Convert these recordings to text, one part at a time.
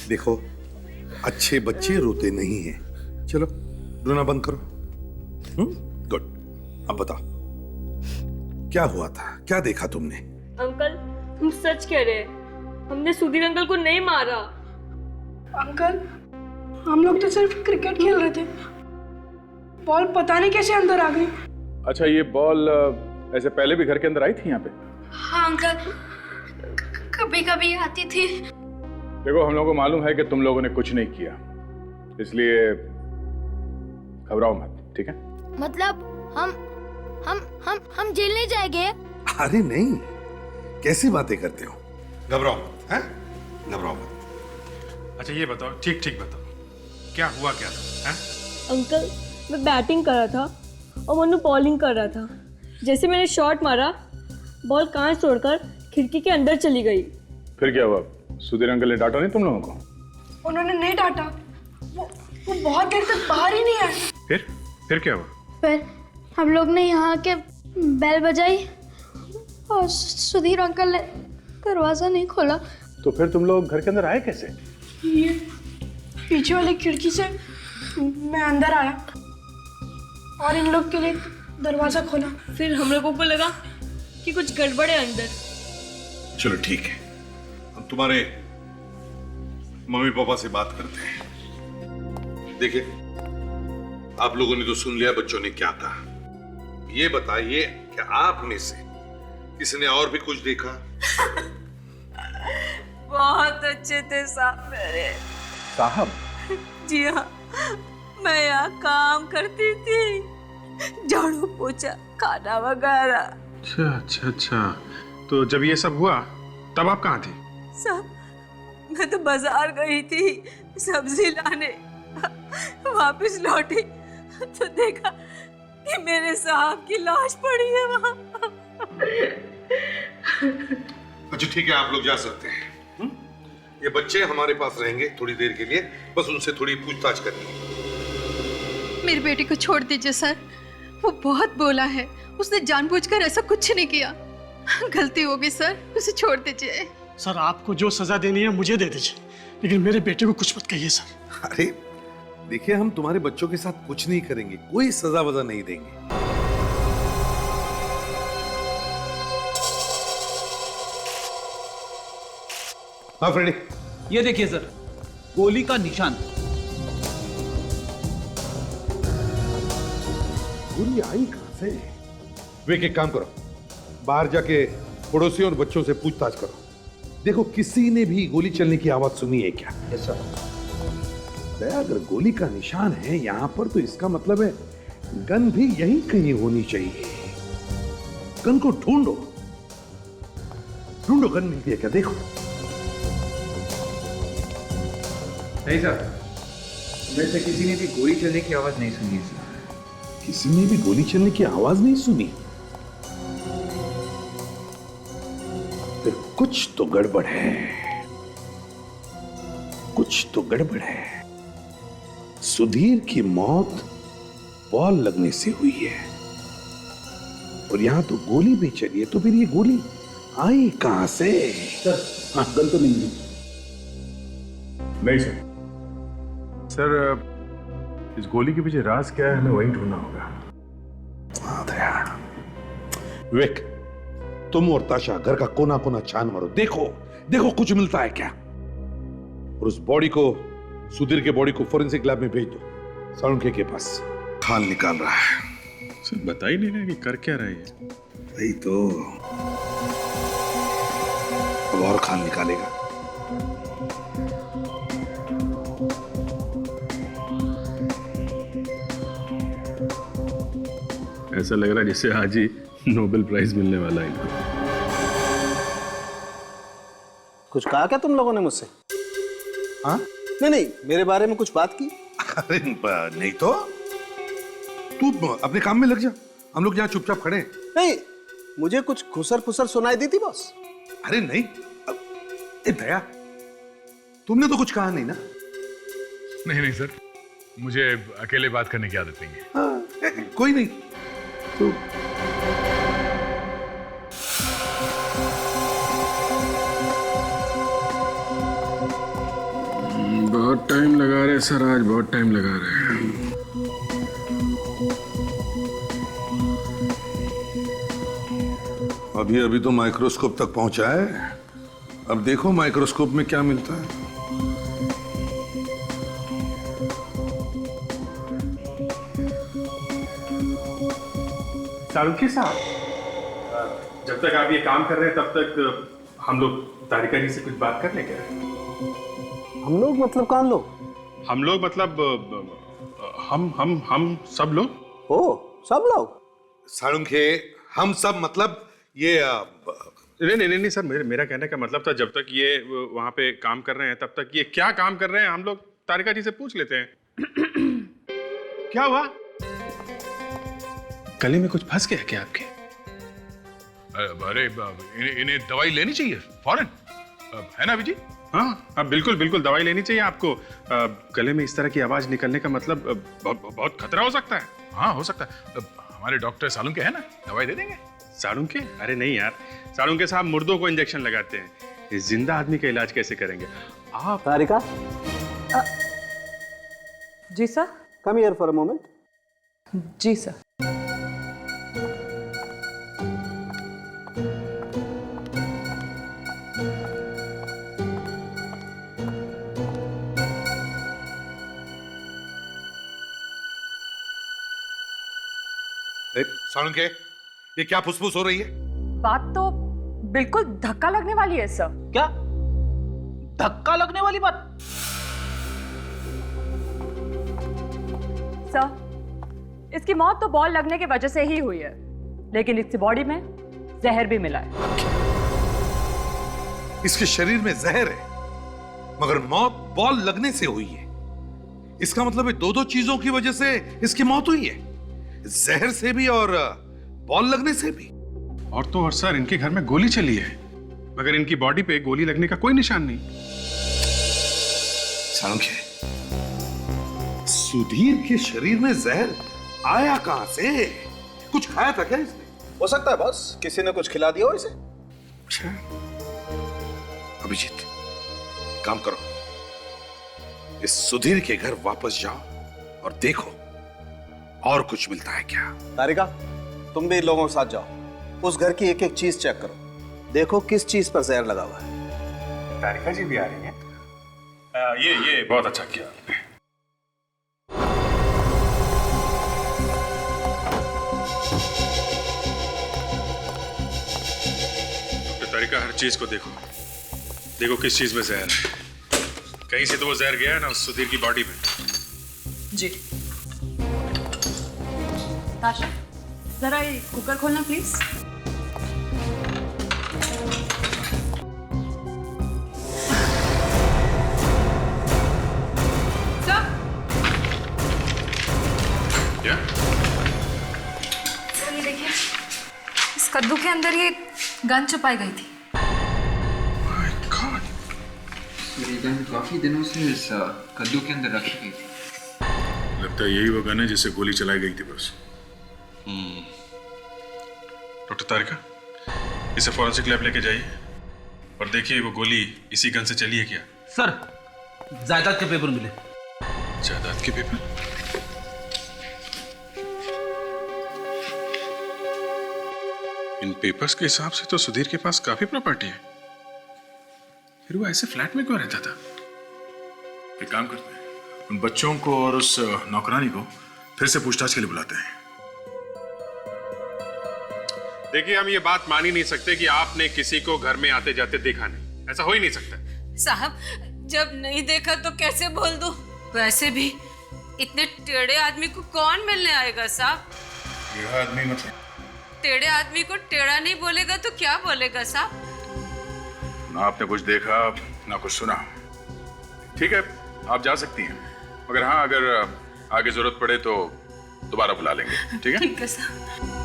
देखो, अच्छे बच्चे रोते नहीं हैं। चलो रोना बंद करो। गुड। अब बताओ क्या हुआ था, क्या देखा तुमने? अंकल हम सच कह रहे हैं, हमने सुधीर अंकल को नहीं मारा। अंकल हम लोग तो सिर्फ क्रिकेट खेल रहे थे, बॉल पता नहीं कैसे अंदर आ गई। अच्छा, ये बॉल ऐसे पहले भी घर के अंदर आई थी यहाँ पे? हाँ अंकल, कभी कभी आती थी। देखो, हम लोगों को मालूम है कि तुम लोगों ने कुछ नहीं किया, इसलिए घबराओ मत, ठीक है? मतलब हम जेल नहीं जाएंगे? अरे नहीं, कैसी बातें करते हो? घबराओ मत, हैं? घबराओ मत। अच्छा ये बताओ, ठीक ठीक बताओ, क्या हुआ क्या था? हैं? अंकल मैं बैटिंग कर रहा था और मनु बॉलिंग कर रहा था। जैसे मैंने शॉट मारा, बॉल कांच तोड़कर खिड़की के अंदर चली गई। फिर क्या हुआ? सुधीर अंकल ने डांटा नहीं तुम लोगों को? उन्होंने नहीं डांटा, वो बहुत देर तक बाहर ही नहीं आए। फिर क्या हुआ? फिर हम लोग ने यहाँ के बेल बजाई और सुधीर अंकल ने दरवाजा नहीं खोला। तो फिर तुम लोग घर के अंदर आए कैसे? ये पीछे वाली खिड़की से मैं अंदर आया और इन लोग के लिए दरवाजा खोला। फिर हम लोगों को लगा कि कुछ गड़बड़ है अंदर। चलो ठीक है, हम तुम्हारे मम्मी पापा से बात करते हैं। देखिए, आप लोगों ने तो सुन लिया बच्चों ने क्या कहा। ये बताइए कि आप में से किसी ने और भी कुछ देखा? बहुत अच्छे थे साहब मेरे। साहब? जी हाँ, मैं यहाँ काम करती थी, झाड़ू पोछा खाना वगैरह। अच्छा अच्छा अच्छा, तो जब ये सब हुआ तब आप कहाँ थी? सब मैं तो बाजार गई थी सब्जी लाने, वापस लौटी तो देखा कि मेरे साहब की लाश पड़ी है वहाँ। अच्छा ठीक है, आप लोग जा सकते हैं। ये बच्चे हमारे पास रहेंगे थोड़ी देर के लिए, बस उनसे थोड़ी पूछताछ करनी है। मेरी बेटी को छोड़ दीजिए सर, वो बहुत बोला है, उसने जानबूझकर ऐसा कुछ नहीं किया, गलती होगी सर, उसे छोड़ दीजिए। सर आपको जो सजा देनी है मुझे दे दीजिए, लेकिन मेरे बेटे को कुछ मत कहिए सर। अरे देखिए, हम तुम्हारे बच्चों के साथ कुछ नहीं करेंगे, कोई सजा वजा नहीं देंगे। हाँ फ्रेडी, ये देखिए सर, गोली का निशान। गोली आई कहां से? वे एक काम करो, बाहर जाके पड़ोसियों और बच्चों से पूछताछ करो। देखो किसी ने भी गोली चलने की आवाज सुनी है क्या? Yes sir. अगर गोली का निशान है यहां पर तो इसका मतलब है गन भी यहीं कहीं होनी चाहिए। गन को ढूंढो, ढूंढो, गन मिलती है क्या? देखो। नहीं सर, वैसे किसी ने भी गोली चलने की आवाज नहीं सुनी है सर। किसी ने भी गोली चलने की आवाज नहीं सुनी? फिर कुछ तो गड़बड़ है, कुछ तो गड़बड़ है। सुधीर की मौत बॉल लगने से हुई है और यहां तो गोली भी चली है, तो फिर ये गोली आई कहां से? सर हाँ, गन तो नहीं मिली। नहीं सर। सर, इस गोली के पीछे राज क्या है, हमें वही ढूंढना होगा। विवेक, तुम और ताशा घर का कोना कोना छान मारो, देखो देखो कुछ मिलता है क्या। और उस बॉडी को, सुधीर के बॉडी को फोरेंसिक लैब में भेज दो। साळुंखे के पास खाल निकाल रहा है। सर बता ही नहीं रहा कि कर क्या रहा है। वही तो, अब और खाल निकालेगा। ऐसा लग रहा है जैसे आज ही नोबेल प्राइज मिलने वाला है इनको। कुछ कहा क्या तुम लोगों ने मुझसे? हाँ? नहीं, मेरे बारे में कुछ बात की? अरे नहीं तो, तू अपने काम में लग जा, हम लोग यहाँ चुपचाप खड़े हैं। नहीं, मुझे कुछ खुसर फुसर सुनाई दी थी बॉस। अरे नहीं, दया, तुमने तो कुछ कहा नहीं ना? नहीं सर, मुझे अकेले बात करने की आदत नहीं है। हाँ, कोई नहीं तो। सर आज बहुत टाइम लगा रहे हैं। अभी अभी तो माइक्रोस्कोप तक पहुंचा है, अब देखो माइक्रोस्कोप में क्या मिलता है। सारुखी साहब, जब तक आप ये काम कर रहे हैं तब तक हम लोग तारिका जी से कुछ बात कर लें क्या? हम लोग मतलब कौन लोग? हम लोग मतलब हम सब लोग। ओ, सब लोग? साळुंखे, हम सब मतलब ये नहीं सर, मेरा कहने का मतलब था जब तक ये वहां पे काम कर रहे हैं तब तक ये क्या काम कर रहे हैं हम लोग तारिका जी से पूछ लेते हैं। क्या हुआ? गले में कुछ फंस गया क्या आपके? अरे इन्हें दवाई लेनी चाहिए फौरन, है ना अभिजीत? हाँ, बिल्कुल दवाई लेनी चाहिए आपको। गले में इस तरह की आवाज निकलने का मतलब बहुत खतरा हो सकता है। हाँ हो सकता है, हमारे डॉक्टर सालुंके है ना, दवाई दे देंगे। साळुंखे? अरे नहीं यार, साळुंखे साहब मुर्दों को इंजेक्शन लगाते हैं, इस जिंदा आदमी का इलाज कैसे करेंगे आप? Tarika, ji sir. Come here for a moment. जी सर। साळुंखे, ये क्या फुसफुस हो रही है? बात तो बिल्कुल धक्का लगने वाली है सर। क्या धक्का लगने वाली बात? सर, इसकी मौत तो बॉल लगने की वजह से ही हुई है, लेकिन इसकी बॉडी में जहर भी मिला है। इसके शरीर में जहर है, मगर मौत बॉल लगने से हुई है। इसका मतलब है दो चीजों की वजह से इसकी मौत हुई है, जहर से भी और बॉल लगने से भी। और तो और सर, इनके घर में गोली चली है, मगर इनकी बॉडी पे गोली लगने का कोई निशान नहीं। साळुंखे, सुधीर के शरीर में जहर आया कहां से? कुछ खाया था क्या इसने? हो सकता है बॉस, किसी ने कुछ खिला दिया हो इसे। अभिजीत, काम करो, इस सुधीर के घर वापस जाओ और देखो और कुछ मिलता है क्या। तारिका, तुम भी इन लोगों के साथ जाओ, उस घर की एक एक चीज चेक करो, देखो किस चीज पर जहर लगा हुआ है। तारिका जी भी आ रही हैं? ये बहुत अच्छा किया आपने। तारिका, हर चीज को देखो किस चीज में जहर है। कहीं से तो वो जहर गया है ना उस सुधीर की बॉडी में। जी। ताशा, जरा ये कुकर खोलना प्लीज। सर, क्या? सर ये देखिए, इस कद्दू के अंदर ये गन छुपाई गई थी। ये गन काफी दिनों से इस कद्दू के अंदर रखी गई थी। लगता है यही वो गन है जिससे गोली चलाई गई थी बस। डॉक्टर तारिका, इसे फॉरेंसिक लैब लेके जाइए और देखिए वो गोली इसी गन से चली है क्या। सर, जायदाद के पेपर मिले। जायदाद के पेपर? इन पेपर्स के हिसाब से तो सुधीर के पास काफी प्रॉपर्टी है, फिर वो ऐसे फ्लैट में क्यों रहता था? एक काम करते हैं, उन बच्चों को और उस नौकरानी को फिर से पूछताछ के लिए बुलाते हैं। देखिए, हम ये बात मान ही नहीं सकते कि आपने किसी को घर में आते जाते देखा नहीं। ऐसा हो ही नहीं सकता। साहब, जब नहीं देखा तो कैसे बोल दूं? वैसे भी इतने टेढ़े आदमी को कौन मिलने आएगा साहब? टेढ़ा आदमी मतलब? टेढ़े आदमी को टेढ़ा नहीं बोलेगा तो क्या बोलेगा साहब? ना आपने कुछ देखा ना कुछ सुना। ठीक है, आप जा सकती हैं, मगर हाँ, अगर आगे जरूरत पड़े तो दोबारा बुला लेंगे। ठीक है? ठीक है साहब।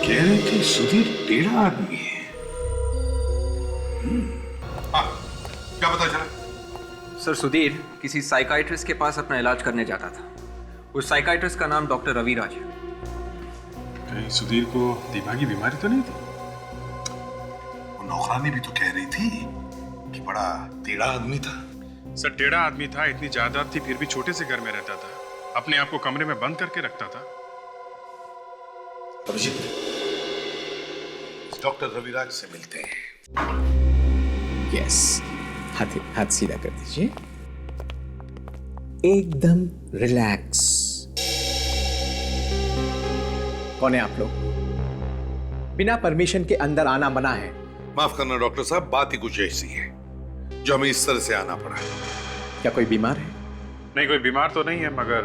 कह रहे थे सुधीर टेढ़ा आदमी है। क्या पता चला? सर, सुधीर किसी साइकाइट्रिस्ट के पास अपना इलाज करने जाता था। उस साइकाइट्रिस्ट का नाम डॉक्टर रविराज है। कहीं सुधीर को दिमागी बीमारी तो नहीं थी? नौकरानी भी तो कह रही थी कि बड़ा टेढ़ा आदमी था। सर टेढ़ा आदमी था, इतनी जायदाद थी, फिर भी छोटे से घर में रहता था, अपने आप को कमरे में बंद करके रखता था। अभिजीत, डॉक्टर रविराज से मिलते हैं। यस, हाथ सीधा कर दीजिए, एकदम रिलैक्स। कौन है आप लोग? बिना परमिशन के अंदर आना मना है। माफ करना डॉक्टर साहब, बात ही कुछ ऐसी है जो हमें इस तरह से आना पड़ा। क्या कोई बीमार है? नहीं, कोई बीमार तो नहीं है, मगर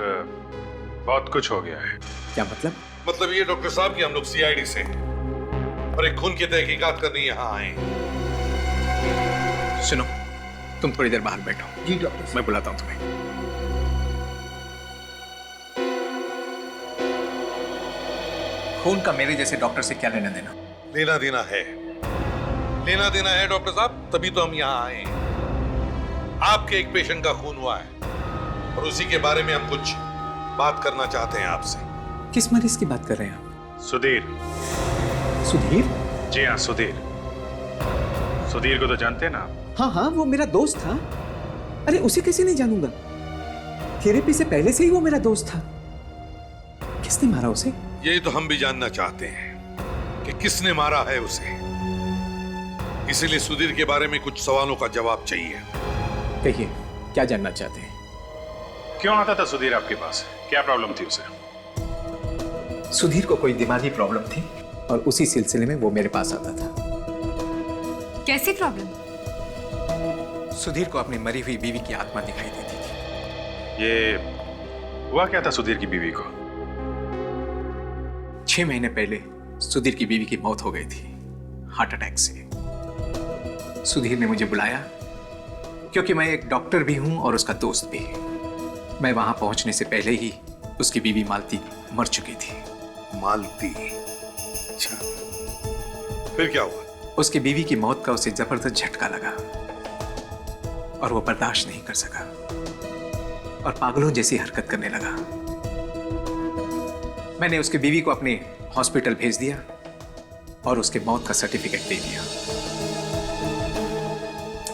बहुत कुछ हो गया है। क्या मतलब? मतलब ये डॉक्टर साहब कि हम लोग सीआईडी से हैं और एक खून की तहकीकात करने यहाँ आए हैं। सुनो, तुम थोड़ी देर बाहर बैठो। जी डॉक्टर, मैं बुलाता हूँ तुम्हें। खून का मेरे जैसे डॉक्टर से क्या लेना देना? लेना देना है, लेना देना है डॉक्टर साहब, तभी तो हम यहाँ आए हैं। आपके एक पेशेंट का खून हुआ है और उसी के बारे में हम कुछ बात करना चाहते हैं आपसे। किस मरीज की बात कर रहे हैं आप? सुधीर। सुधीर? जी हाँ, सुधीर। सुधीर को तो जानते हैं ना? हाँ हाँ, वो मेरा दोस्त था। अरे उसे कैसे नहीं जानूंगा? थेरेपी से पहले से ही वो मेरा दोस्त था। किसने मारा उसे? यही तो हम भी जानना चाहते हैं कि किसने मारा है उसे। इसीलिए सुधीर के बारे में कुछ सवालों का जवाब चाहिए। कहिए, क्या जानना चाहते हैं? क्यों आता था सुधीर आपके पास? क्या प्रॉब्लम थी उसे? सुधीर को कोई दिमागी प्रॉब्लम थी और उसी सिलसिले में वो मेरे पास आता था। कैसी प्रॉब्लम? सुधीर को अपनी मरी हुई बीवी की आत्मा दिखाई देती थी। ये हुआ क्या था सुधीर की बीवी को? 6 महीने पहले सुधीर की बीवी की मौत हो गई थी, हार्ट अटैक से। सुधीर ने मुझे बुलाया क्योंकि मैं एक डॉक्टर भी हूं और उसका दोस्त भी। मैं वहां पहुंचने से पहले ही उसकी बीवी मालती मर चुकी थी। मालती? अच्छा, फिर क्या हुआ? उसकी बीवी की मौत का उसे जबरदस्त झटका लगा और वो बर्दाश्त नहीं कर सका और पागलों जैसी हरकत करने लगा। मैंने उसकी बीवी को अपने हॉस्पिटल भेज दिया और उसके मौत का सर्टिफिकेट दे दिया।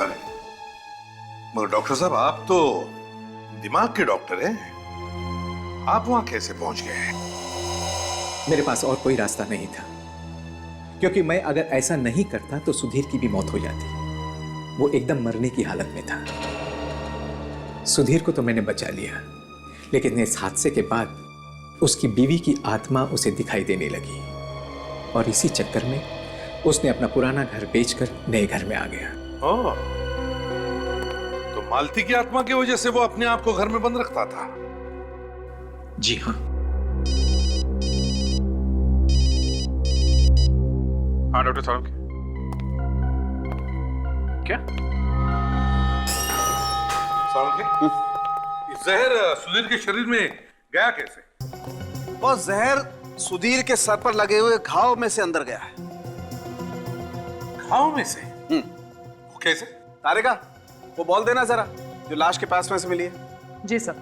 अरे मगर डॉक्टर साहब, आप तो दिमाग के डॉक्टर हैं, आप वहां कैसे पहुंच गए? मेरे पास और कोई रास्ता नहीं था, क्योंकि मैं अगर ऐसा नहीं करता तो सुधीर की भी मौत हो जाती। वो एकदम मरने की हालत में था। सुधीर को तो मैंने बचा लिया, लेकिन इस हादसे के बाद उसकी बीवी की आत्मा उसे दिखाई देने लगी और इसी चक्कर में उसने अपना पुराना घर बेचकर नए घर में आ गया। ओह, तो मालती की आत्मा की वजह से वो अपने आप को घर में बंद रखता था? जी हाँ। हाँ डॉक्टर साहब। क्या जहर सुधीर के शरीर में गया कैसे? वो जहर सुधीर के सर पर लगे हुए घाव में से अंदर गया है। घाव में से? वो कैसे? तारिका, वो बॉल देना जरा, जो लाश के पास में से मिली है। जी सर।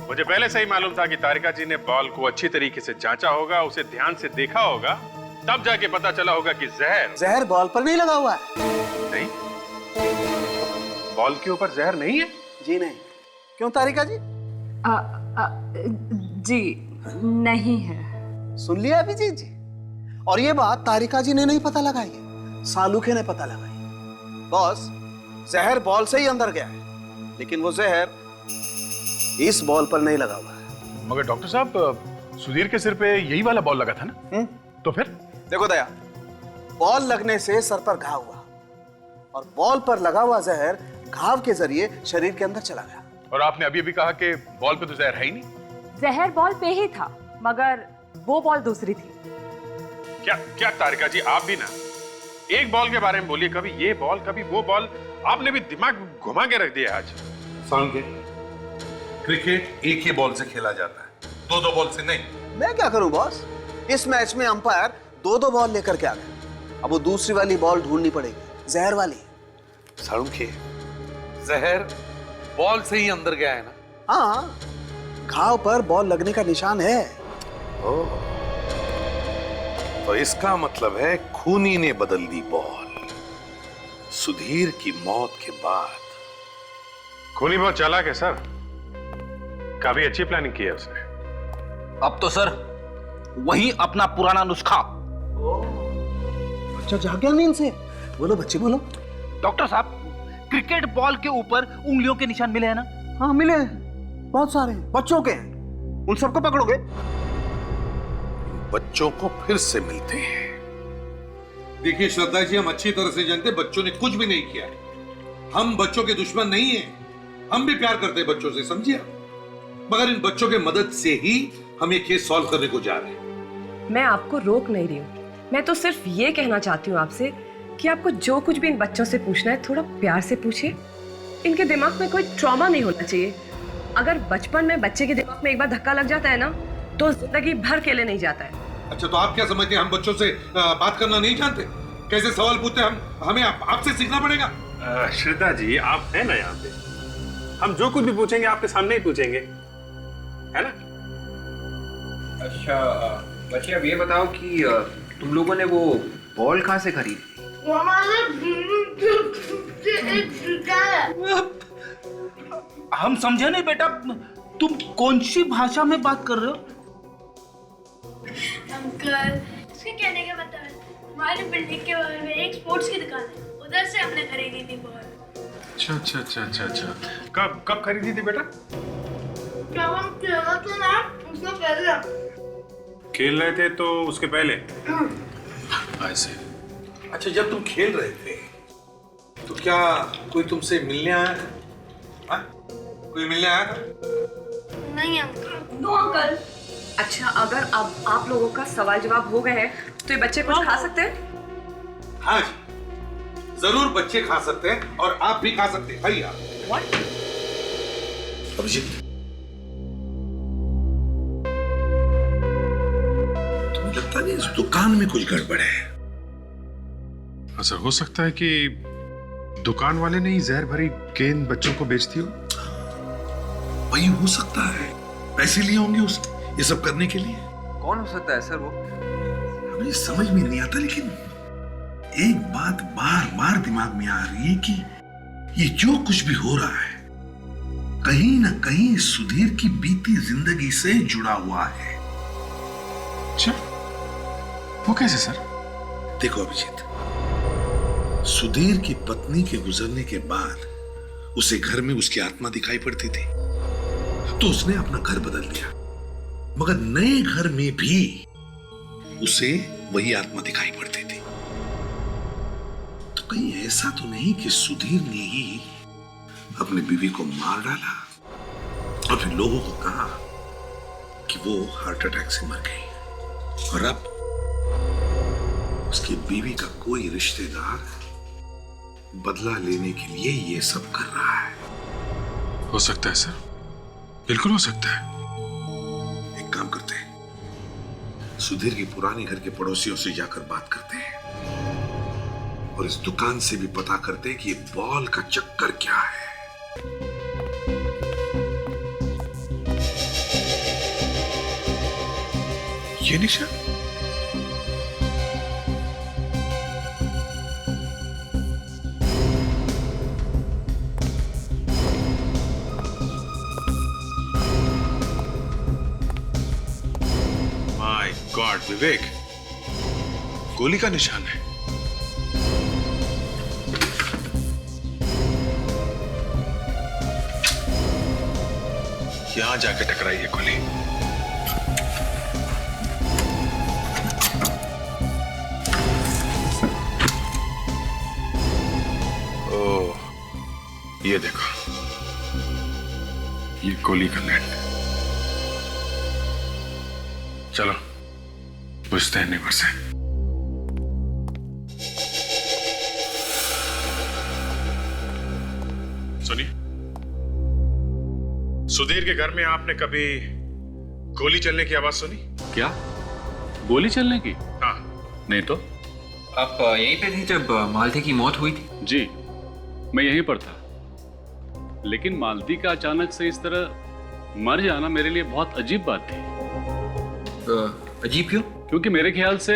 मुझे पहले से ही मालूम था कि तारिका जी ने बॉल को अच्छी तरीके से जांचा होगा, उसे ध्यान से देखा होगा, तब जाके पता चला होगा कि जहर बॉल पर नहीं लगा हुआ है। नहीं, बॉल के ऊपर जहर नहीं है? जी नहीं। क्यों तारिका जी? जी नहीं है। सुन लिया अभिजीत जी? और ये बात तारिका जी ने नहीं पता लगाई है, सालूखे ने पता लगाई। बॉस, जहर बॉल से ही अंदर गया है, लेकिन वो जहर इस बॉल पर नहीं लगा हुआ है। मगर डॉक्टर साहब, सुधीर के सिर पे यही वाला बॉल लगा था ना? तो फिर? देखो दया, बॉल लगने से सर पर घाव हुआ और बॉल पर लगा हुआ जहर घाव के जरिए शरीर के अंदर चला गया। और आपने अभी कहा कि बॉल पे तो जहर है ही नहीं। जहर बॉल पे ही था, मगर वो बॉल दूसरी थी। क्या तारिका जी, आप भी ना एक बॉल के बारे में बोलिए, कभी ये बॉल कभी वो बॉल, आपने भी दिमाग घुमा के रख दिया आज। क्रिकेट एक ही बॉल से खेला जाता है, 2-2 बॉल से नहीं। मैं क्या करूं बॉस? इस मैच में अंपायर 2-2 बॉल लेकर के आ गए। अब वो दूसरी वाली बॉल ढूंढनी पड़ेगी, जहर वाली। सालुंखे, जहर बॉल से ही अंदर गया है ना? हाँ, घाव पर बॉल लगने का निशान है। ओह, तो इसका मतलब है खूनी ने बदल दी बॉल। सुधीर की मौत के बाद। खूनी बहुत चालाक है सर, काफी अच्छी प्लानिंग की है उसने। अब तो सर वही अपना पुराना नुस्खा। बच्चा जाग गया नींद से। बोलो बच्चे बोलो। डॉक्टर साहब, क्रिकेट बॉल के ऊपर उंगलियों के निशान मिले हैं ना? हाँ मिले हैं, बहुत सारे बच्चों के हैं। उन सबको पकड़ोगे? बच्चों को फिर से मिलते हैं। देखिए श्रद्धा जी, हम अच्छी तरह से जानते बच्चों ने कुछ भी नहीं किया है। हम बच्चों के दुश्मन नहीं हैं। हम भी प्यार करते हैं बच्चों से, समझिए। मगर इन बच्चों के मदद से ही हम ये केस सॉल्व करने को जा रहे हैं। मैं आपको रोक नहीं रही हूँ, मैं तो सिर्फ ये कहना चाहती हूँ आपसे कि आपको जो कुछ भी इन बच्चों से पूछना है थोड़ा प्यार से पूछिए। इनके दिमाग में कोई ट्रॉमा नहीं होना चाहिए। अगर बचपन में बच्चे के दिमाग में एक बार धक्का लग जाता है ना, तो जिंदगी भर के लिए नहीं जाता है। अच्छा, तो आप क्या समझते हैं हम बच्चों से बात करना नहीं जानते? कैसे सवाल पूछते हैं हम? हमें आपसे सीखना पड़ेगा। श्रद्धा जी, आप हैं ना यहाँ पे, हम जो कुछ भी पूछेंगे आपके सामने ही पूछेंगे, है ना? अच्छा बच्चे, अब ये बताओ कि तुम लोगों ने वो बॉल कहाँ से खरीदी? हम समझे नहीं बेटा, तुम कौन सी भाषा में बात कर रहे हो? अंकल, इसके कहने का मतलब है हमारी बिल्डिंग के बगल में एक स्पोर्ट्स की दुकान है, उधर से हमने खरीदी थी बॉल। अच्छा अच्छा अच्छा अच्छा अच्छा। कब खरीदी थी बेटा? जब हम खेल रहे थे ना, उसके पहले। खेल रहे थे तो उसके पहले? ऐसे। अच्छा, जब तुम खेल रहे थे तो क्या कोई तुमसे मिलने आया था? कोई मिलने आया था? नहीं अंकल। No uncle. अच्छा, अगर अब आप लोगों का सवाल जवाब हो गए हैं तो ये बच्चे कुछ खा सकते हैं? हाँ जी, जरूर बच्चे खा सकते हैं और आप भी खा सकते हैं। खाइए आप। What? अभिजीत, तुम्हें लगता नहीं इस दुकान में कुछ गड़बड़ है? सर, हो सकता है कि दुकान वाले ने ही जहर भरी गेंद बच्चों को बेच दी हो। वही हो सकता है, पैसे लिए होंगे उसने ये सब करने के लिए। कौन हो सकता है सर वो? हमें समझ में नहीं आता, लेकिन एक बात बार बार दिमाग में आ रही है कि ये जो कुछ भी हो रहा है कहीं ना कहीं सुधीर की बीती जिंदगी से जुड़ा हुआ है। अच्छा, वो कैसे सर? देखो अभिजीत, सुधीर की पत्नी के गुजरने के बाद उसे घर में उसकी आत्मा दिखाई पड़ती थी, तो उसने अपना घर बदल दिया। मगर नए घर में भी उसे वही आत्मा दिखाई पड़ती थी। तो कहीं ऐसा तो नहीं कि सुधीर ने ही अपनी बीवी को मार डाला और फिर लोगों को कहा कि वो हार्ट अटैक से मर गई, और अब उसकी बीवी का कोई रिश्तेदार बदला लेने के लिए ये सब कर रहा है। हो सकता है सर, बिल्कुल हो सकता है। एक काम करते हैं, सुधीर की पुरानी घर के पड़ोसियों से जाकर बात करते हैं और इस दुकान से भी पता करते हैं कि ये बॉल का चक्कर क्या है। ये निशान? माय गॉड विवेक, गोली का निशान है। यहां जाके टकराई है गोली। ओह, ये देखो, ये गोली का नेट। चलो पूछते हैं नेबर से। सुनिए, सुधीर के घर में आपने कभी गोली चलने की आवाज सुनी? क्या गोली चलने की? हाँ। नहीं तो। आप यहीं पे थे जब मालती की मौत हुई थी? जी, मैं यहीं पर था, लेकिन मालती का अचानक से इस तरह मर जाना मेरे लिए बहुत अजीब बात थी। अजीब क्यों? क्योंकि मेरे ख्याल से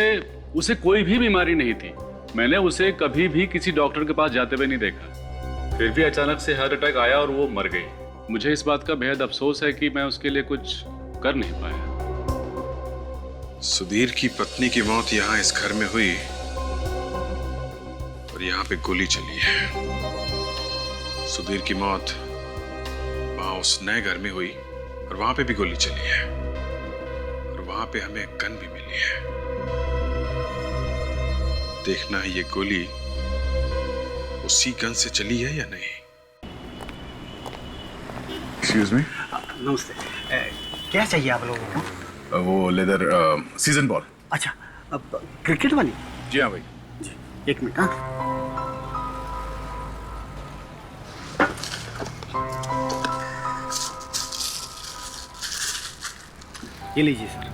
उसे कोई भी बीमारी नहीं थी। मैंने उसे कभी भी किसी डॉक्टर के पास जाते हुए नहीं देखा। फिर भी अचानक से हार्ट अटैक आया और वो मर गई। मुझे इस बात का बेहद अफसोस है कि मैं उसके लिए कुछ कर नहीं पाया। सुधीर की पत्नी की मौत यहाँ इस घर में हुई और यहाँ पे गोली चली है। सुधीर की मौत वहां उस नए घर में हुई और वहां पे भी गोली चली है और वहां पे हमें गन भी मिली है। देखना है ये गोली उसी गन से चली है या नहीं। Excuse me. नमस्ते। क्या चाहिए आप लोगों को? वो लेदर सीजन बॉल। अच्छा, अब क्रिकेट वाली? जी हाँ भाई। जी, एक मिनट। हाँ, ये लीजिए सर।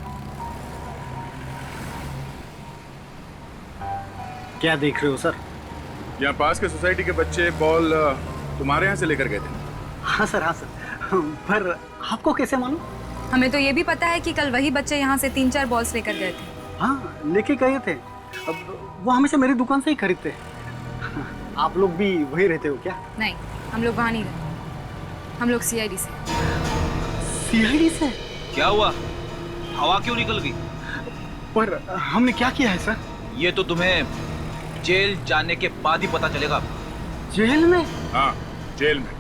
क्या देख रहे हो सर? यहाँ पास के सोसाइटी के बच्चे बॉल तुम्हारे यहाँ से लेकर गए थे। हाँ सर, हाँ सर। पर आपको कैसे मालूम? हमें तो ये भी पता है कि कल वही बच्चे यहाँ से 3-4 बॉल्स लेकर गए थे। हाँ, लेके गए थे। अब वो हमेशा मेरी दुकान से ही खरीदते हैं। आप लोग भी वही रहते हो क्या? नहीं, हम लोग वहाँ नहीं रहते। हम लोग CID से। CID से? क्या हुआ? हवा क्यों निकल गई? पर हमने क्या किया है सर? ये तो तुम्हें जेल जाने के बाद ही पता चलेगा। जेल में? हाँ, जेल में।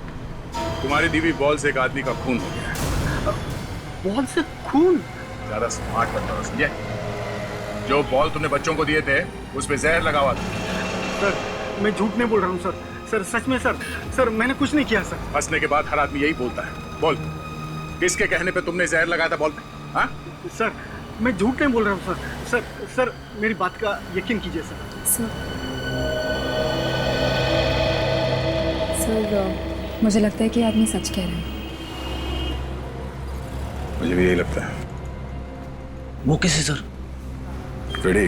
तुम्हारी दी हुई बॉल से एक आदमी का खून हो गया है। बॉल से खून? ज्यादा स्मार्ट बनता हो, समझे? जो बॉल तुमने बच्चों को दिए थे उस पे जहर लगा हुआ था। सर, मैं झूठ नहीं बोल रहा हूँ सर। सर सच में सर। सर मैंने कुछ नहीं किया सर। हंसने के बाद हर आदमी यही बोलता है। बोल, किसके कहने पे तुमने जहर लगाया था बॉल पे? हाँ? सर, मैं झूठ नहीं बोल रहा हूँ सर। सर सर मेरी बात का यकीन कीजिए सर। सर, मुझे लगता है कि आदमी सच कह रहा है। मुझे भी यही लगता है। वो कैसे सर? फ्रेडी,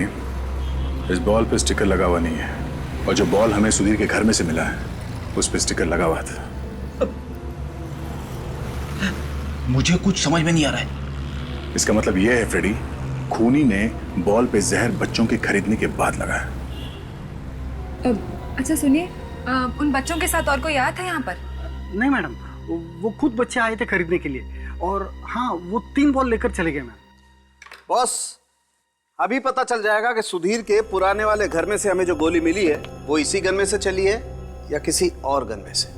इस बॉल पे स्टिकर लगा हुआ नहीं है और जो बॉल हमें सुधीर के घर में से मिला है उस पे स्टिकर लगा हुआ था। मुझे कुछ समझ में नहीं आ रहा है। इसका मतलब यह है फ्रेडी, खूनी ने बॉल पे जहर बच्चों के खरीदने के बाद लगाया। अच्छा सुनिए, उन बच्चों के साथ और कोई आया था यहाँ पर? नहीं मैडम, वो खुद बच्चे आए थे खरीदने के लिए और हाँ, वो 3 बॉल लेकर चले गए मैम। बॉस, अभी पता चल जाएगा कि सुधीर के पुराने वाले घर में से हमें जो गोली मिली है वो इसी गन में से चली है या किसी और गन में से।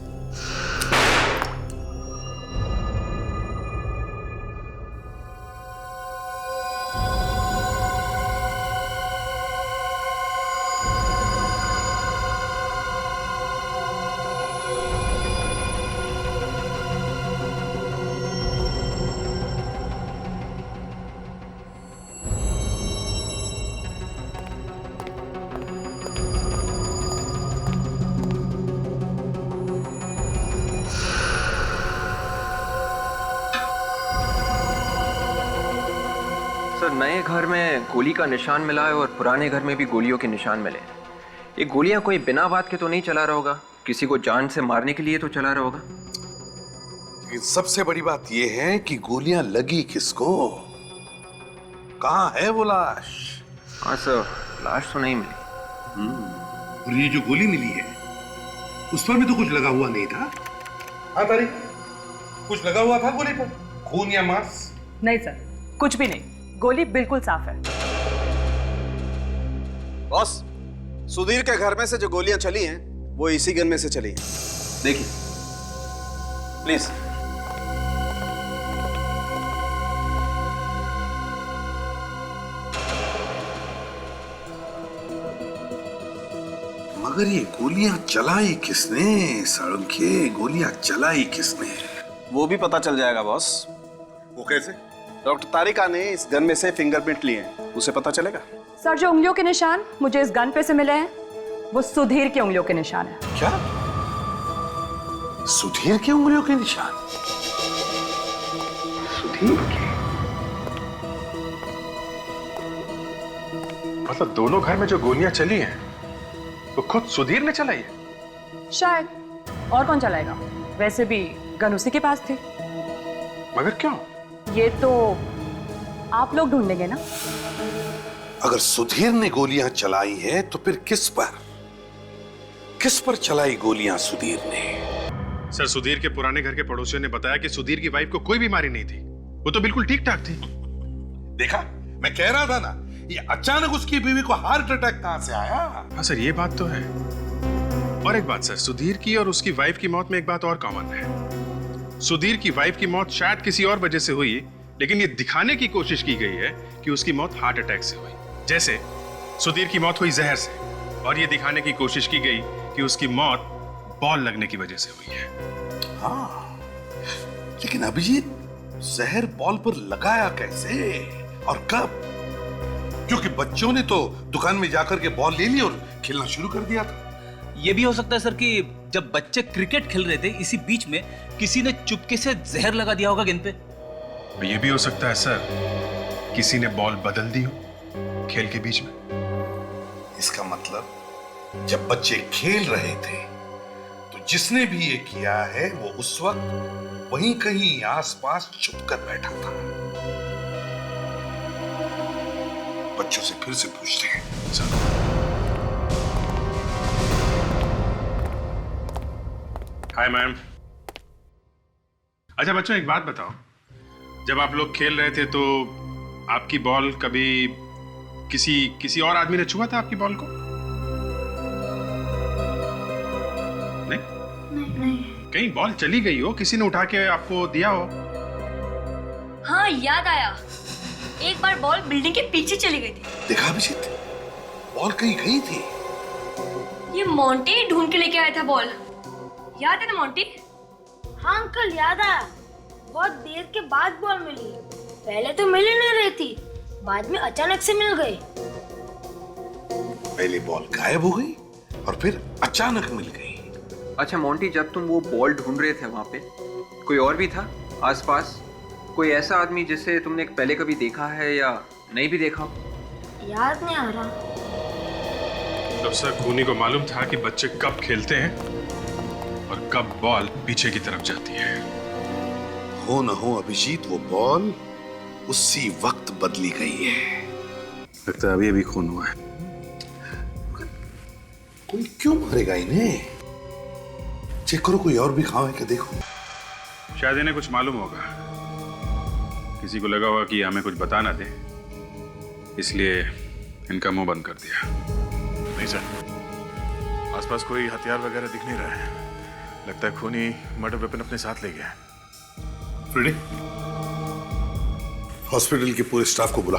सर, नए घर में गोली का निशान मिला है और पुराने घर में भी गोलियों के निशान मिले। ये गोलियां कोई बिना बात के तो नहीं चला रहा होगा, किसी को जान से मारने के लिए तो चला रहा होगा। लेकिन सबसे बड़ी बात यह है कि गोलियां लगी किसको? कहाँ है वो लाश? हाँ सर, लाश तो नहीं मिली। और ये जो गोली मिली है उस पर भी तो कुछ लगा हुआ नहीं था। हाँ तारिक, कुछ लगा हुआ था गोली पर? खून या मांस? नहीं सर, कुछ भी नहीं। गोली बिल्कुल साफ है। बॉस, सुधीर के घर में से जो गोलियां चली हैं वो इसी गन में से चली हैं। देखिए प्लीज। मगर ये गोलियां चलाई किसने? साळुंखे, गोलियां चलाई किसने? वो भी पता चल जाएगा बॉस। वो कैसे? डॉक्टर तारिका ने इस गन में से फिंगरप्रिंट लिए हैं, उसे पता चलेगा। सर, जो उंगलियों के निशान मुझे इस गन पे से मिले हैं वो सुधीर की उंगलियों के निशान है। क्या? सुधीर की उंगलियों के निशान? सुधीर के? मतलब दोनों घर में जो गोलियां चली हैं वो खुद सुधीर ने चलाई है? शायद, और कौन चलाएगा? वैसे भी गन उसी के पास थी। मगर क्यों? ये तो आप लोग ढूंढेंगे ना? अगर सुधीर ने गोलियां चलाई हैं तो फिर किस पर चलाई गोलियां सुधीर ने? सर, सुधीर के पुराने घर के पड़ोसियों ने बताया कि सुधीर की वाइफ को कोई बीमारी नहीं थी, वो तो बिल्कुल ठीक ठाक थी। देखा, मैं कह रहा था ना, ये अचानक उसकी बीवी को हार्ट अटैक कहां से आया? हाँ सर, ये बात तो है। और एक बात सर, सुधीर की और उसकी वाइफ की मौत में एक बात और कॉमन है। सुधीर की वाइफ की मौत शायद किसी और वजह से हुई, लेकिन ये दिखाने की कोशिश की गई है कि उसकी मौत हार्ट अटैक से हुई। जैसे सुधीर की मौत हुई जहर से, और ये दिखाने की कोशिश की गई कि उसकी मौत बॉल लगने की वजह से हुई है। हाँ, लेकिन अभिजीत, जहर बॉल पर लगाया कैसे और कब? क्योंकि बच्चों ने तो दुकान में जाकर के बॉल ले ली और खेलना शुरू कर दिया था। ये भी हो सकता है सर कि जब बच्चे क्रिकेट खेल रहे थे, इसी बीच में किसी ने चुपके से जहर लगा दिया होगा गेंद पे। ये भी हो सकता है सर, किसी ने बॉल बदल दी हो खेल के बीच में। इसका मतलब जब बच्चे खेल रहे थे तो जिसने भी ये किया है वो उस वक्त वहीं कहीं आसपास छुपकर बैठा था। बच्चों से फिर से पूछते हैं। Hi ma'am. अच्छा बच्चों, एक बात बताओ, जब आप लोग खेल रहे थे तो आपकी बॉल कभी किसी और आदमी ने छुआ था आपकी बॉल को? नहीं? कहीं बॉल चली गई हो, किसी ने उठा के आपको दिया हो? हाँ, याद आया, एक बार बॉल बिल्डिंग के पीछे चली गई थी। देखा अभिजीत, बॉल कहीं गई थी। ये मोंटी ढूंढ के लेके आया था बॉल, याद है ना मोंटी? हाँ अंकल, याद आया। बहुत देर के बाद बॉल मिली। पहले तो मिल ही नहीं रही थी, बाद में अचानक से मिल गई। पहले बॉल गायब हो गई और फिर अचानक मिल गई। अच्छा मोंटी, जब तुम वो बॉल ढूंढ रहे थे वहां पे कोई और भी था आसपास? कोई ऐसा आदमी जिसे तुमने पहले कभी देखा है या नहीं भी देखा? याद नहीं आ रहा। तो सर, खूनी को मालूम था कि बच्चे कब खेलते हैं और कब बॉल पीछे की तरफ जाती है। हो न हो अभिजीत, वो बॉल उसी वक्त बदली गई है। लगता है अभी अभी खून हुआ है। कोई क्यों मारेगा इन्हें? चेक करो, कोई और भी घाव है क्या, देखो। शायद इन्हें कुछ मालूम होगा, किसी को लगा होगा कि हमें कुछ बता ना दे, इसलिए इनका मुंह बंद कर दिया। नहीं सर, आसपास कोई हथियार वगैरह दिख नहीं रहा है। लगता है खूनी मर्डर वेपन अपने साथ ले गया है। फ्रेडी, हॉस्पिटल के पूरे स्टाफ को बुला।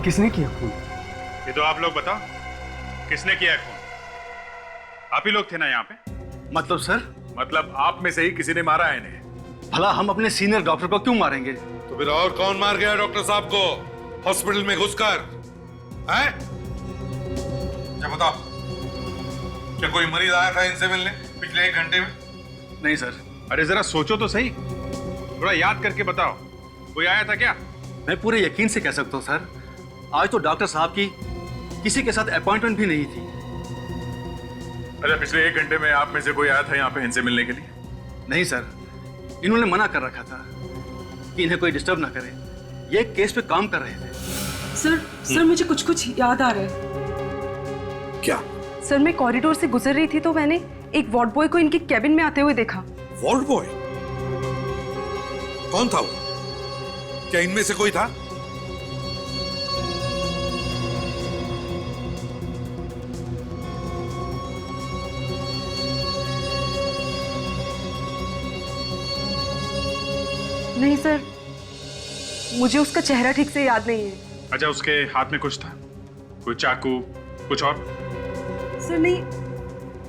किसने किया खून? ये तो आप लोग बताओ, किसने किया खून? आप ही लोग थे ना यहाँ पे? मतलब सर? मतलब आप में से ही किसी ने मारा है इन्हें। भला हम अपने सीनियर डॉक्टर को क्यों मारेंगे? तो फिर और कौन मार गया डॉक्टर साहब को हॉस्पिटल में घुसकर? हैं? क्या बताओ, क्या कोई मरीज आया था इनसे मिलने पिछले 1 घंटे में? नहीं सर। अरे जरा सोचो तो सही, थोड़ा याद करके बताओ, कोई आया था क्या? मैं पूरे यकीन से कह सकता हूँ सर, आज तो डॉक्टर साहब की किसी के साथ अपॉइंटमेंट भी नहीं थी। अच्छा, पिछले 1 घंटे में आप में से कोई आया था यहाँ पे इनसे मिलने के लिए? नहीं सर, इन्होंने मना कर रखा था कि इन्हें कोई डिस्टर्ब ना करे, ये केस पे काम कर रहे थे। सर मुझे कुछ याद आ रहा है। क्या? सर, मैं कॉरिडोर से गुजर रही थी तो मैंने एक वार्ड बॉय को इनके कैबिन में आते हुए देखा। Ward boy? कौन था वो? क्या इनमें से कोई था? नहीं सर, मुझे उसका चेहरा ठीक से याद नहीं है। अच्छा, उसके हाथ में कुछ था, कोई चाकू, कुछ और? सर नहीं,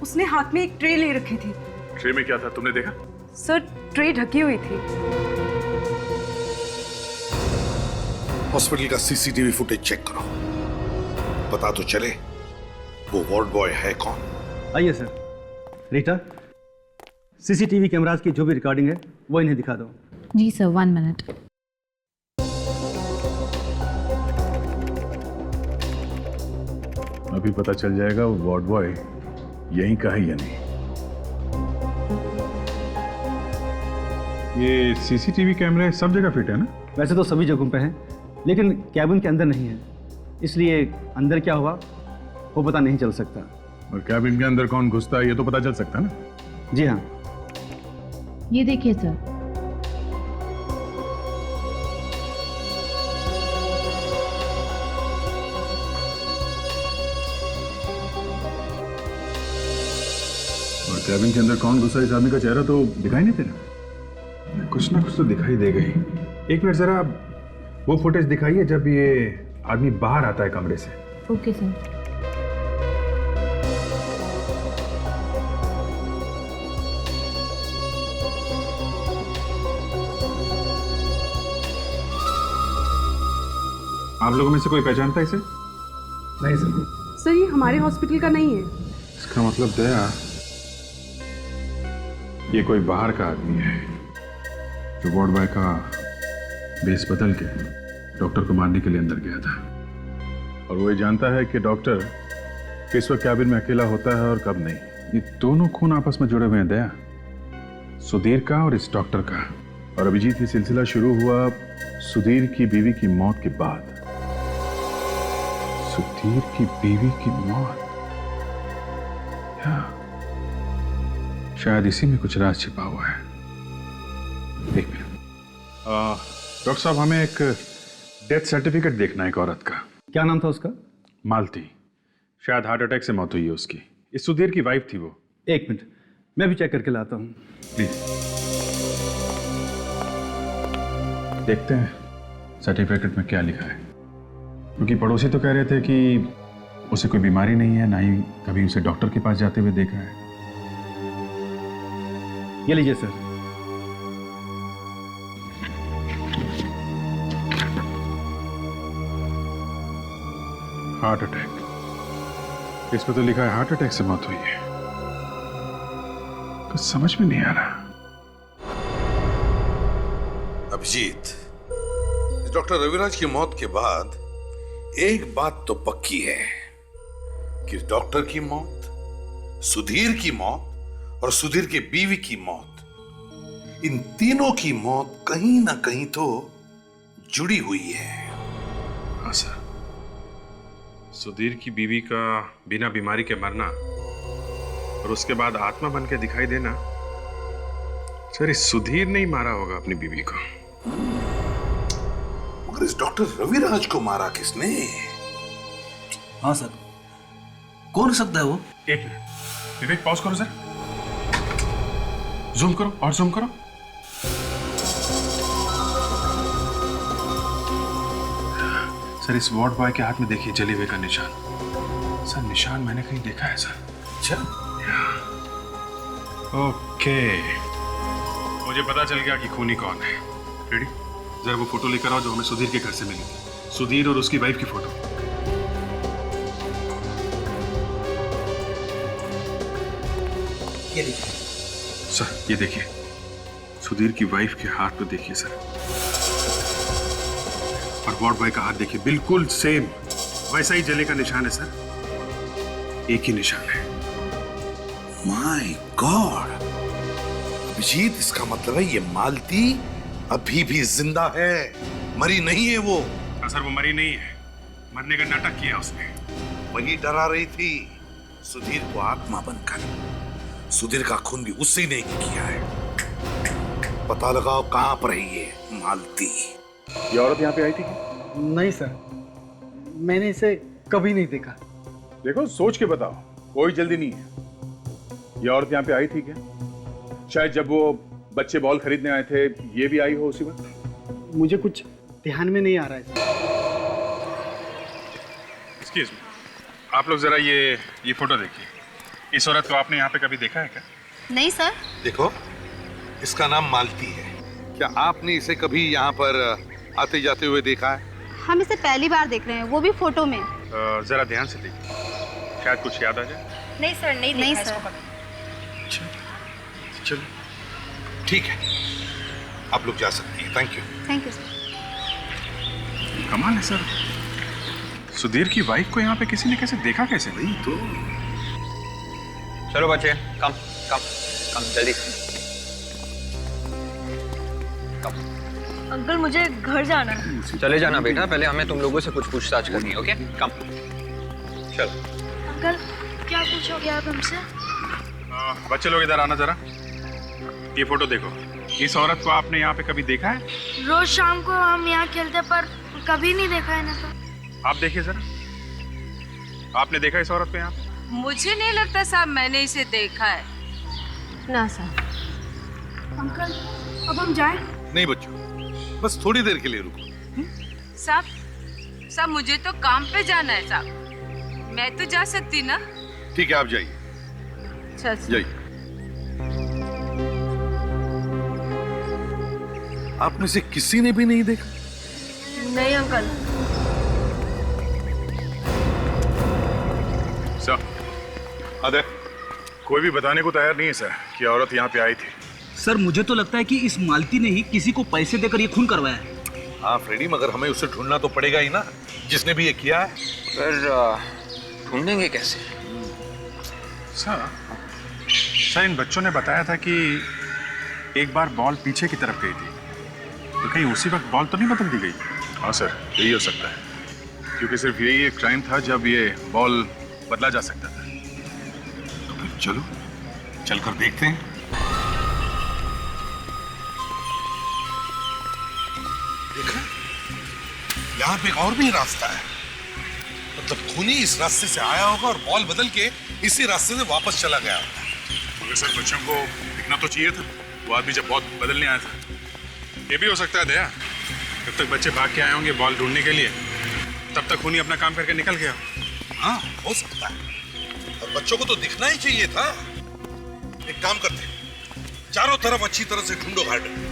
उसने हाथ में एक ट्रे ले रखी थी। ट्रे में क्या था, तुमने देखा? सर, ट्रे ढकी हुई थी। हॉस्पिटल का सीसीटीवी फुटेज चेक करो, पता तो चले वो वार्ड बॉय है कौन। आइए सर। रीटा, सीसीटीवी कैमरास की जो भी रिकॉर्डिंग है वो इन्हें दिखा दो। जी सर, 1 मिनट। अभी पता चल जाएगा वो वार्ड बॉय यहीं का है या नहीं। ये सीसीटीवी कैमरे सब जगह फिट है ना? वैसे तो सभी जगहों पे हैं, लेकिन कैबिन के अंदर नहीं है, इसलिए अंदर क्या हुआ वो पता नहीं चल सकता। और कैबिन के अंदर कौन घुसता है ये तो पता चल सकता है ना? जी हाँ। ये देखिए सर। और कैबिन के अंदर कौन घुसा इस आदमी का चेहरा तो दिखाई नहीं दे रहा। कुछ ना कुछ तो दिखाई दे गई। एक मिनट जरा वो फुटेज दिखाइए जब ये आदमी बाहर आता है कमरे से। Okay sir. आप लोगों में से कोई पहचानता है इसे? नहीं सर। सर ये हमारे हॉस्पिटल का नहीं है। इसका मतलब दया ये कोई बाहर का आदमी है जो वार्ड बॉय का बेस बदल के डॉक्टर को मारने के लिए अंदर गया था। और वो ये जानता है कि डॉक्टर किस वक्त कैबिन में अकेला होता है और कब नहीं। ये दोनों खून आपस में जुड़े हुए हैं दया, सुधीर का और इस डॉक्टर का। और अभिजीत ये सिलसिला शुरू हुआ सुधीर की बीवी की मौत के बाद। सुधीर की बीवी की मौत, शायद इसी में कुछ राज छिपा हुआ है। एक मिनट डॉक्टर साहब, हमें एक डेथ सर्टिफिकेट देखना है एक औरत का। क्या नाम था उसका? मालती। शायद हार्ट अटैक से मौत हुई है उसकी। इस सुधीर की वाइफ थी वो। एक मिनट मैं भी चेक करके लाता हूँ। प्लीज देखते हैं सर्टिफिकेट में क्या लिखा है, क्योंकि पड़ोसी तो कह रहे थे कि उसे कोई बीमारी नहीं है, ना ही कभी उसे डॉक्टर के पास जाते हुए देखा है। ये लीजिए सर। हार्ट अटैक, इस पर तो लिखा है हार्ट अटैक से मौत हुई है। कुछ समझ में नहीं आ रहा। अभिजीत, डॉक्टर रविराज की मौत के बाद एक बात तो पक्की है कि डॉक्टर की मौत, सुधीर की मौत और सुधीर के बीवी की मौत, इन तीनों की मौत कहीं ना कहीं तो जुड़ी हुई है। हाँ सर, सुधीर की बीवी का बिना बीमारी के मरना और उसके बाद आत्मा बन के दिखाई देना, सर इस सुधीर ने ही मारा होगा अपनी बीवी को। मगर इस डॉक्टर रविराज को मारा किसने? हाँ सर, कौन हो सकता है वो? एक मिनट विवेक, पॉज करो सर, जूम करो और जूम करो। सर इस वार्ड बॉय के हाथ में देखिए जले हुए का निशान। सर निशान मैंने कहीं देखा है सर। अच्छा, ओके, मुझे पता चल गया कि खूनी कौन है। रेडी? जरा वो फोटो लेकर आओ जो हमें सुधीर के घर से मिली थी, सुधीर और उसकी वाइफ की फोटो। ये लीजिए सर, ये देखिए सुधीर की वाइफ के हाथ पे देखिए सर, और वार्ड बॉय का हाथ देखिए, बिल्कुल सेम वैसा ही जले का निशान है सर, एक ही निशान है। माय गॉड अभिजीत, इसका मतलब है ये मालती अभी भी जिंदा है, मरी नहीं है वो। हाँ सर, वो मरी नहीं है, मरने का नाटक किया उसने। वही डरा रही थी सुधीर को आत्मा बनकर। सुधीर का खून भी उससे नहीं किया है। पता लगाओ कहां पर है ये मालती। ये औरत यहाँ पे आई थी? नहीं सर, मैंने इसे कभी नहीं देखा। देखो सोच के बताओ, कोई जल्दी नहीं है। ये औरत यहाँ पे आई थी क्या? शायद जब वो बच्चे बॉल खरीदने आए थे ये भी आई हो उसी वक्त। मुझे कुछ ध्यान में नहीं आ रहा है। एक्सक्यूज मी, आप लोग जरा ये फोटो देखिए। इस औरत को आपने यहाँ पे कभी देखा है क्या? नहीं सर। देखो, इसका नाम मालती है। क्या आपने इसे कभी यहाँ पर आते जाते हुए देखा है? हम इसे पहली बार देख रहे हैं, वो भी फोटो में। जरा ध्यान से देखिए, शायद कुछ याद आ जाए। नहीं सर, नहीं सर। चलो ठीक है, आप लोग जा सकती हैं। Thank you. Thank you sir. कमाल है सर, सुधीर की वाइफ को यहाँ पे किसी ने कैसे देखा कैसे? नहीं तो चलो बच्चे, कम कम कम जल्दी। अंकल मुझे घर जाना है। चले जाना बेटा, पहले हमें तुम लोगों से कुछ पूछताछ करनी है। ओके, कम चलो। अंकल क्या पूछोगे आप हमसे? बच्चे लोग इधर आना जरा। ये फोटो देखो। इस औरत को आपने यहाँ पे कभी देखा है? रोज शाम को हम यहाँ खेलते पर कभी नहीं देखा है ना। तो आप देखिए जरा, आपने देखा इस औरत को यहाँ पे? मुझे नहीं लगता साहब मैंने इसे देखा है। ना साहब। अंकल अब हम जाएं? नहीं बच्चों, बस थोड़ी देर के लिए रुको। साहब मुझे तो काम पे जाना है साहब, मैं तो जा सकती ना। ठीक है, आप जाइए जाइए। आप में से किसी ने भी नहीं देखा? नहीं अंकल। सर, अदर कोई भी बताने को तैयार नहीं है सर कि औरत यहाँ पे आई थी। सर मुझे तो लगता है कि इस मालती ने ही किसी को पैसे देकर ये खून करवाया है। हाँ फ्रेडी, मगर हमें उसे ढूंढना तो पड़ेगा ही ना, जिसने भी ये किया है। पर ढूंढेंगे कैसे? सर इन बच्चों ने बताया था कि एक बार बॉल पीछे की तरफ गई थी, तो कहीं उसी वक्त बॉल तो नहीं बदल दी गई? हाँ सर, यही हो सकता है, क्योंकि सिर्फ यही एक टाइम था जब ये बॉल बदला जा सकता था। तो फिर चलो चलकर देखते हैं। देखा, यहाँ पे एक और भी रास्ता है, मतलब खूनी इस रास्ते से आया होगा और बॉल बदल के इसी रास्ते से वापस चला गया होगा। मगर सर बच्चों को दिखना तो चाहिए था, वो आदमी जब बॉल बदलने आया था। ये भी हो सकता है दया, जब तक बच्चे भाग के आए होंगे बॉल ढूंढने के लिए, तब तक खूनी अपना काम करके निकल गया। हाँ हो सकता है, और बच्चों को तो दिखना ही चाहिए था। एक काम करते हैं, चारों तरफ अच्छी तरह से ढूंढो गार्डन।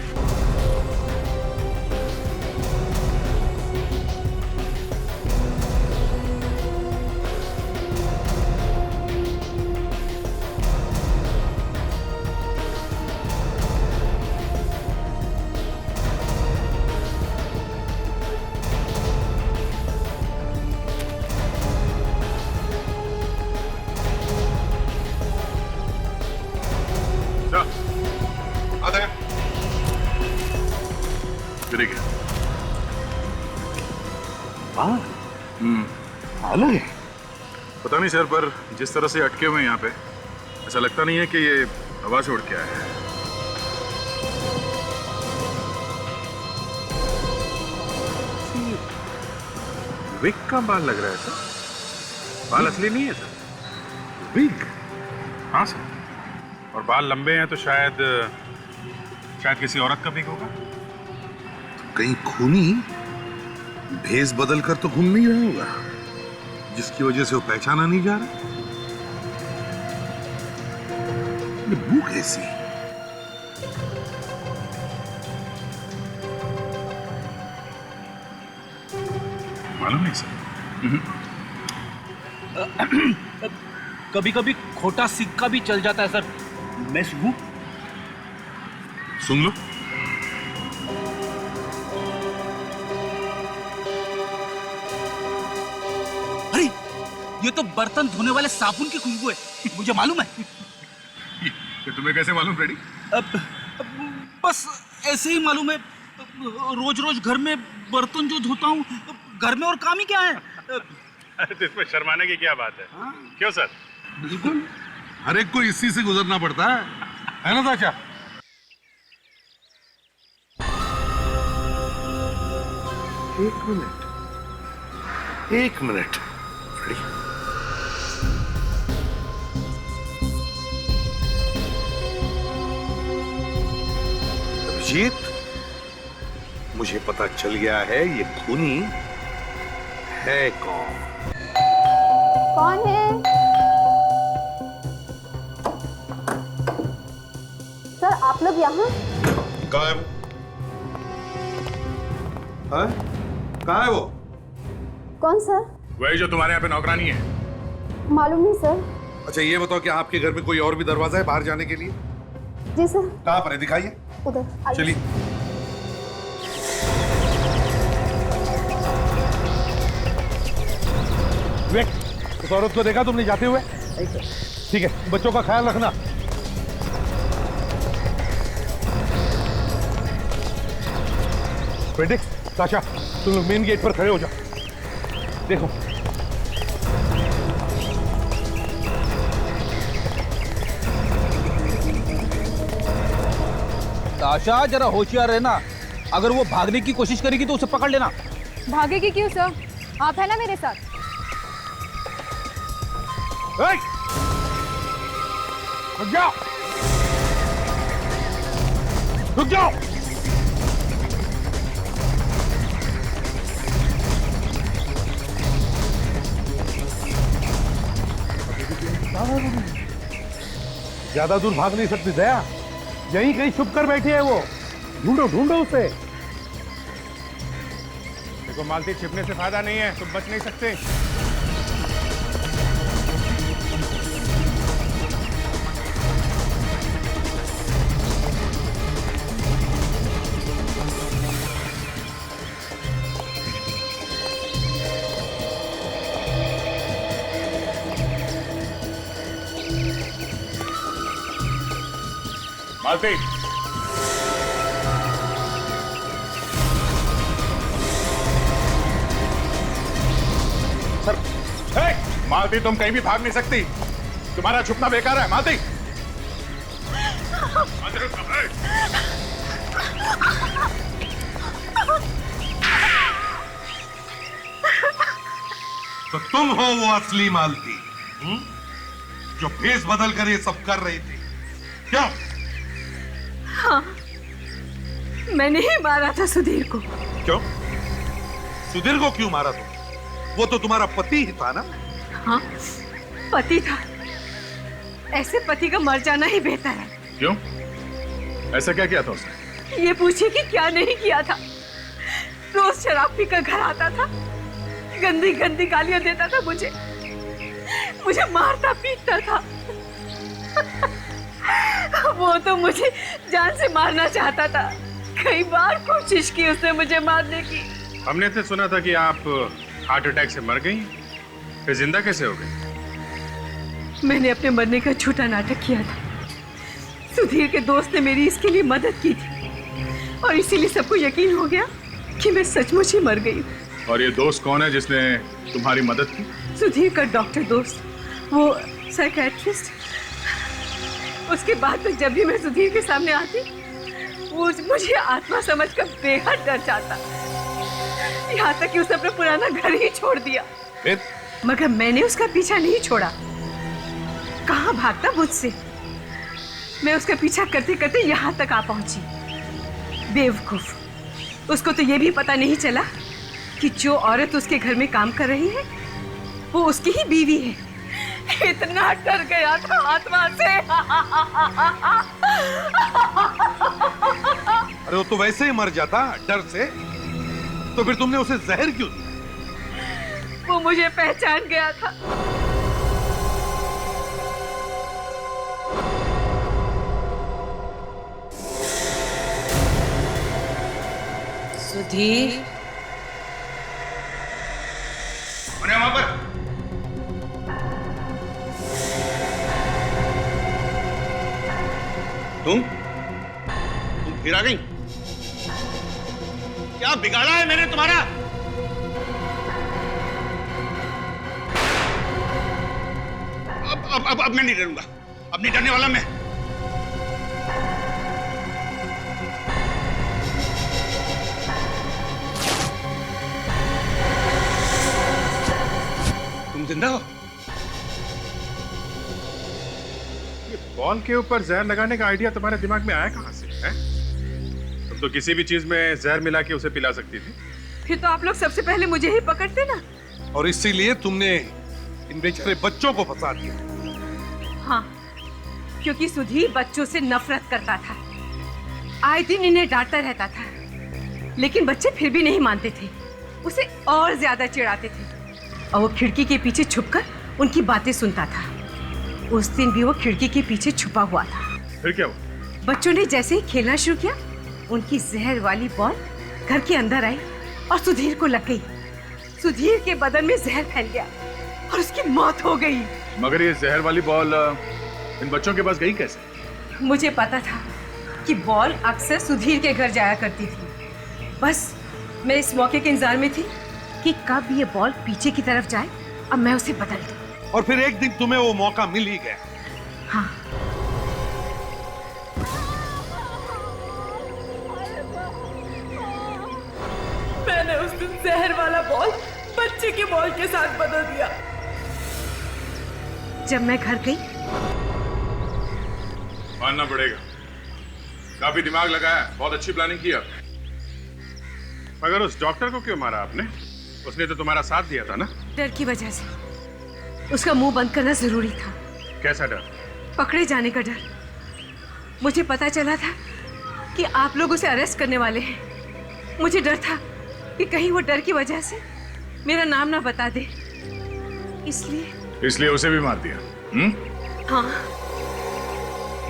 अलग है, पता नहीं सर, पर जिस तरह से अटके हुए हैं यहाँ पे, ऐसा लगता नहीं है कि ये हवा से उड़ के आया है। विग का बाल लग रहा है सर, बाल असली नहीं है सर। विग? हाँ सर, और बाल लंबे हैं तो शायद किसी औरत का विग होगा। तो कहीं खूनी भेस बदल कर तो घूम नहीं रहा होगा, जिसकी वजह से वो पहचाना नहीं जा रहा। ये बू कैसी? मालूम नहीं सर। कभी कभी खोटा सिक्का भी चल जाता है सर। मैं सुनूं? सुन लो। अरे ये तो बर्तन धोने वाले साबुन की खुशबू है, मुझे मालूम है। ये तुम्हें कैसे मालूम फ्रेडी? बस ऐसे ही मालूम है, रोज रोज घर में बर्तन जो धोता हूँ, घर में और काम ही क्या है। अरे तो इसमें शर्माने की क्या बात है? क्यों सर? बिल्कुल, हर एक को इसी से गुजरना पड़ता है ना चाचा? एक मिनट फ्रेडी, अभिजीत, मुझे पता चल गया है ये खूनी है कौन। कौन है? सर आप लोग यहाँ? कहाँ है वो? कहाँ है वो? कौन सर? वही जो तुम्हारे यहाँ पे नौकरानी है। मालूम नहीं सर। अच्छा ये बताओ कि आपके घर में कोई और भी दरवाजा है बाहर जाने के लिए? जी सर। कहाँ पर है, दिखाइए। उधर चलिए। विवेक, उस औरत को देखा तुमने जाते हुए? ठीक है, बच्चों का ख्याल रखना। फेडिक्स, साशा, तुम लोग मेन गेट पर खड़े हो जाओ। देखो, आशा जरा होशियार रहना, अगर वो भागने की कोशिश करेगी तो उसे पकड़ लेना। भागेगी क्यों सर? आप है ना मेरे साथ। रुक जाओ, रुक जाओ। ज्यादा दूर भाग नहीं सकती दया, यहीं कहीं छुप कर बैठी है वो। ढूंढो ढूंढो उसे। देखो मालती, छिपने से फायदा नहीं है, तुम बच नहीं सकते। मालती, मालती, तुम कहीं भी भाग नहीं सकती, तुम्हारा छुपना बेकार है। मालती, तो तुम हो वो असली मालती, जो भेष बदल कर ये सब कर रही थी, क्यों? हाँ, मैंने ही मारा था सुधीर को। क्यों? सुधीर को क्यों मारा तुम? वो तो तुम्हारा पति ही था ना? हाँ, पति था। ऐसे पति का मर जाना ही बेहतर है। क्यों? ऐसा क्या किया था उसने? ये पूछिए कि क्या नहीं किया था। रोज शराब पीकर घर आता था, गंदी गंदी गालियां देता था मुझे मारता पीटता था। वो तो मुझे जान से मारना चाहता था। कई बार कोशिश की उसने मुझे मारने की। हमने तो सुना था कि आप हार्ट अटैक से मर गई, फिर जिंदा कैसे हो गई? मैंने अपने मरने का झूठा नाटक किया था। सुधीर के दोस्त ने मेरी इसके लिए मदद की थी और इसीलिए सबको यकीन हो गया कि मैं सचमुच ही मर गई। और ये दोस्त कौन है जिसने तुम्हारी मदद की? सुधीर का डॉक्टर दोस्त, वो साइकियाट्रिस्ट। उसके बाद तो जब भी मैं सुधीर के सामने आती, वो मुझे आत्मा समझकर बेहद डर जाता। यहाँ तक कि उसने अपना पुराना घर ही छोड़ दिया। मगर मैंने उसका पीछा नहीं छोड़ा। कहाँ भागता मुझसे। मैं उसका पीछा करते करते यहाँ तक आ पहुंची। बेवकूफ, उसको तो ये भी पता नहीं चला कि जो औरत उसके घर में काम कर रही है वो उसकी ही बीवी है। इतना डर गया था आत्मा से। अरे वो तो वैसे ही मर जाता डर से, तो फिर तुमने उसे जहर क्यों दिया? वो मुझे पहचान गया था। सुधीर, अरे वहां पर तुम फिर आ गई? क्या बिगाड़ा है मैंने तुम्हारा? अब मैं नहीं डरूंगा। अब नहीं डरने वाला मैं। तुम जिंदा हो? बॉल के ऊपर जहर लगाने का आइडिया तुम्हारे दिमाग में आया कहां से है? तुम तो किसी भी चीज में जहर मिला के उसे पिला सकती थी। फिर तो आप लोग सबसे पहले मुझे ही पकड़ते ना। और इसीलिए तुमने इन बेचारे बच्चों को फंसा दिया। हाँ, क्योंकि सुधीर बच्चों से नफरत करता था। आए दिन इन्हें डांटता रहता था, लेकिन बच्चे फिर भी नहीं मानते थे। उसे और ज्यादा चिढ़ाते थे और वो खिड़की के पीछे छुपकर उनकी बातें सुनता था। उस दिन भी वो खिड़की के पीछे छुपा हुआ था। फिर क्या हुआ? बच्चों ने जैसे ही खेलना शुरू किया, उनकी जहर वाली बॉल घर के अंदर आई और सुधीर को लग गई। सुधीर के बदन में जहर फैल गया और उसकी मौत हो गई। मगर ये जहर वाली बॉल इन बच्चों के पास गई कैसे? मुझे पता था कि बॉल अक्सर सुधीर के घर जाया करती थी। बस मैं इस मौके के इंतजार में थी कि कब ये बॉल पीछे की तरफ जाए और मैं उसे बदल दूं। और फिर एक दिन तुम्हें वो मौका मिल ही गया। हाँ। मैंने उस दिन जहर वाला बॉल बच्चे के बॉल के साथ बदल दिया। जब मैं घर गई, मानना पड़ेगा, काफी दिमाग लगाया, बहुत अच्छी प्लानिंग की आपने। मगर उस डॉक्टर को क्यों मारा आपने? उसने तो तुम्हारा साथ दिया था ना? डर की वजह से। उसका मुंह बंद करना जरूरी था। कैसा डर? पकड़े जाने का डर। मुझे पता चला था कि आप लोग उसे अरेस्ट करने वाले हैं। मुझे डर था कि कहीं वो डर की वजह से मेरा नाम ना बता दे, इसलिए उसे भी मार दिया। हाँ।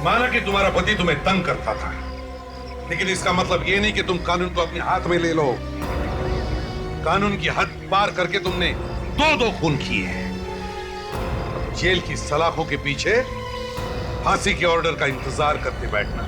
माना कि तुम्हारा पति तुम्हें तंग करता था, लेकिन इसका मतलब ये नहीं कि तुम कानून को अपने हाथ में ले लो। कानून की हद पार करके तुमने दो खून किए हैं। जेल की सलाखों के पीछे फांसी के ऑर्डर का इंतजार करते बैठना